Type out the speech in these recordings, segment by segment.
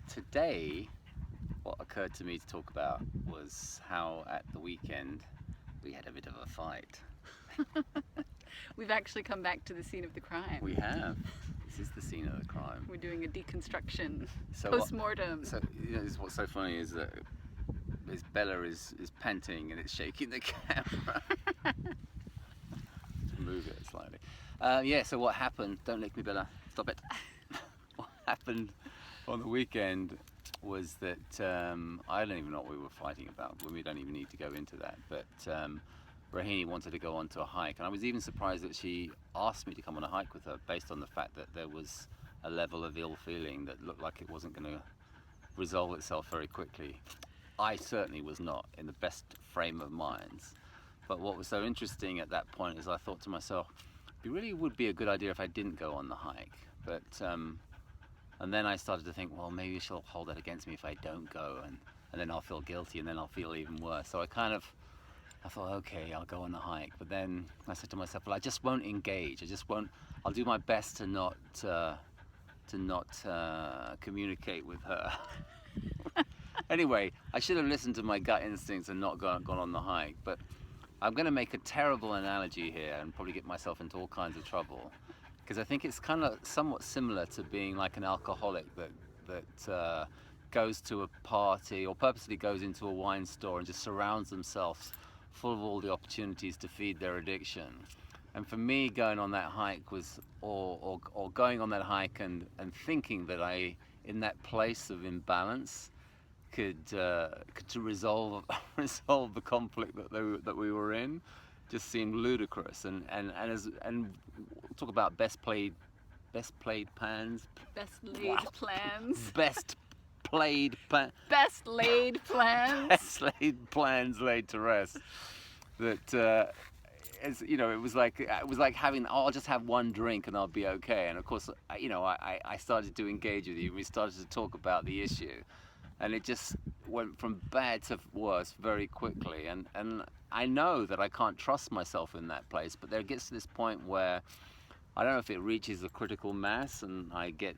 Today, what occurred to me to talk about was how at the weekend we had a bit of a fight. We've actually come back to the scene of the crime. We have. This is the scene of the crime. We're doing a deconstruction, So post-mortem. What's so funny is that Bella is panting and it's shaking the camera. Move it slightly. So what happened? Don't lick me, Bella. Stop it. What happened on the weekend was that I don't even know what we were fighting about. We don't even need to go into that. But Rohini wanted to go onto a hike, and I was even surprised that she asked me to come on a hike with her, based on the fact that there was a level of ill feeling that looked like it wasn't going to resolve itself very quickly. I certainly was not in the best frame of mind. But what was so interesting at that point is I thought to myself, it really would be a good idea if I didn't go on the hike. But and then I started to think, well, maybe she'll hold that against me if I don't go, and then I'll feel guilty, and then I'll feel even worse. So I thought, okay, I'll go on the hike. But then I said to myself, well, I just won't engage. I'll do my best to not communicate with her. Anyway, I should have listened to my gut instincts and not gone on the hike. But I'm going to make a terrible analogy here and probably get myself into all kinds of trouble, because I think it's kind of somewhat similar to being like an alcoholic that goes to a party or purposely goes into a wine store and just surrounds themselves full of all the opportunities to feed their addiction. And for me, going on that hike was, or going on that hike and thinking that I, in that place of imbalance, could to resolve the conflict that we were in, just seemed ludicrous. And we'll talk about best laid plans. Best laid plans. Best laid plans laid to rest. That it was like having, I'll just have one drink and I'll be okay. And of course, I started to engage with you. We started to talk about the issue, and it just went from bad to worse very quickly. And I know that I can't trust myself in that place, but there gets to this point where I don't know if it reaches a critical mass and I get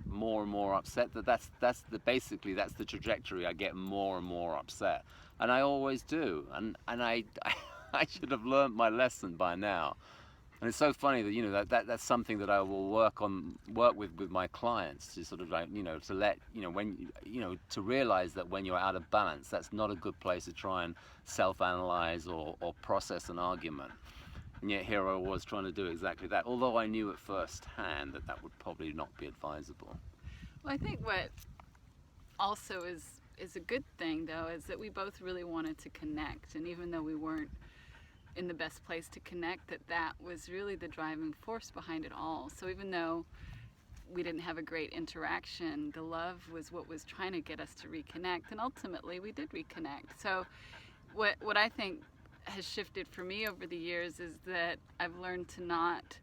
more and more upset. That's the trajectory. I get more and more upset, and I always do. And I I should have learned my lesson by now. And it's so funny that that's something that I will work with my clients, to sort of to let to realize that when you're out of balance, that's not a good place to try and self-analyze or process an argument. And yet here I was trying to do exactly that, although I knew at first hand that would probably not be advisable. Well, I think what also is a good thing, though, is that we both really wanted to connect, and even though we weren't in the best place to connect, that was really the driving force behind it all. So even though we didn't have a great interaction, the love was what was trying to get us to reconnect, and ultimately we did reconnect. So what I think has shifted for me over the years is that I've learned to not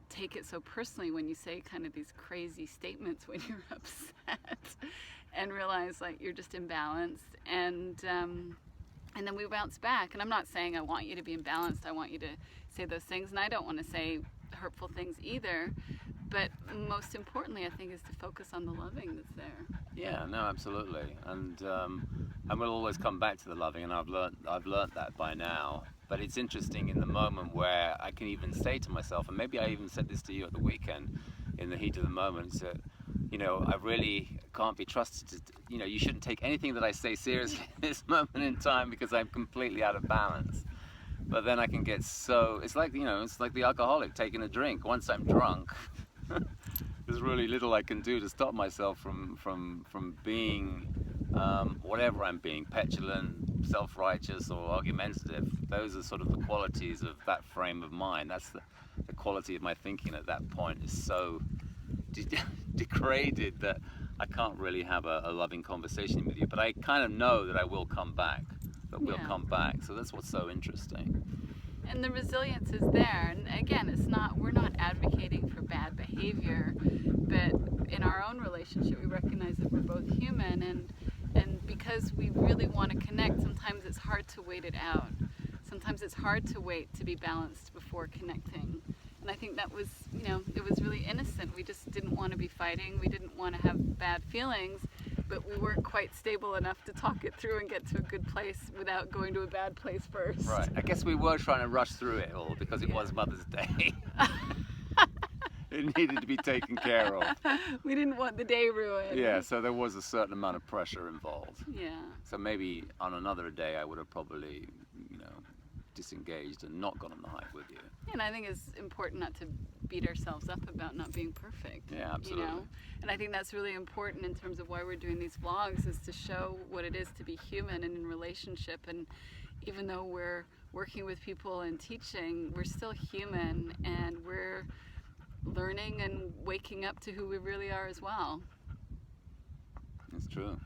take it so personally when you say kind of these crazy statements when you're upset, and realize like you're just imbalanced, and then we bounce back. And I'm not saying I want you to be imbalanced, I want you to say those things, and I don't want to say hurtful things either, but most importantly I think is to focus on the loving that's there. Yeah, no, absolutely. And we'll always come back to the loving, and I've learned that by now. But it's interesting in the moment where I can even say to myself, and maybe I even said this to you at the weekend in the heat of the moment, that I really can't be trusted to, you shouldn't take anything that I say seriously at this moment in time, because I'm completely out of balance. But then I can get it's like the alcoholic taking a drink. Once I'm drunk, there's really little I can do to stop myself from being whatever I'm being, petulant, self-righteous, or argumentative. Those are sort of the qualities of that frame of mind. That's the quality of my thinking at that point is so degraded that I can't really have a loving conversation with you. But I kind of know that I will come back, we'll come back. So that's what's so interesting. And the resilience is there. And again, we're not advocating for bad behavior, but in our own relationship we recognize that we're both human, and because we really want to connect, sometimes it's hard to wait it out. Sometimes it's hard to wait to be balanced before connecting. And I think that was, it was really innocent. We just didn't want to be fighting. We didn't want to have bad feelings, but we weren't quite stable enough to talk it through and get to a good place without going to a bad place first. Right. I guess we were trying to rush through it all because it Yeah. was Mother's Day. It needed to be taken care of. We didn't want the day ruined. Yeah, so there was a certain amount of pressure involved. Yeah. So maybe on another day I would have probably, disengaged and not gone on the hike with you. And I think it's important not to beat ourselves up about not being perfect. Yeah, absolutely. And I think that's really important in terms of why we're doing these vlogs, is to show what it is to be human and in relationship. And even though we're working with people and teaching, we're still human, and we're learning and waking up to who we really are as well. It's true.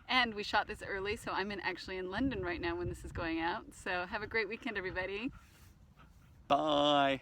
And we shot this early, so I'm actually in London right now when this is going out. So have a great weekend, everybody. Bye.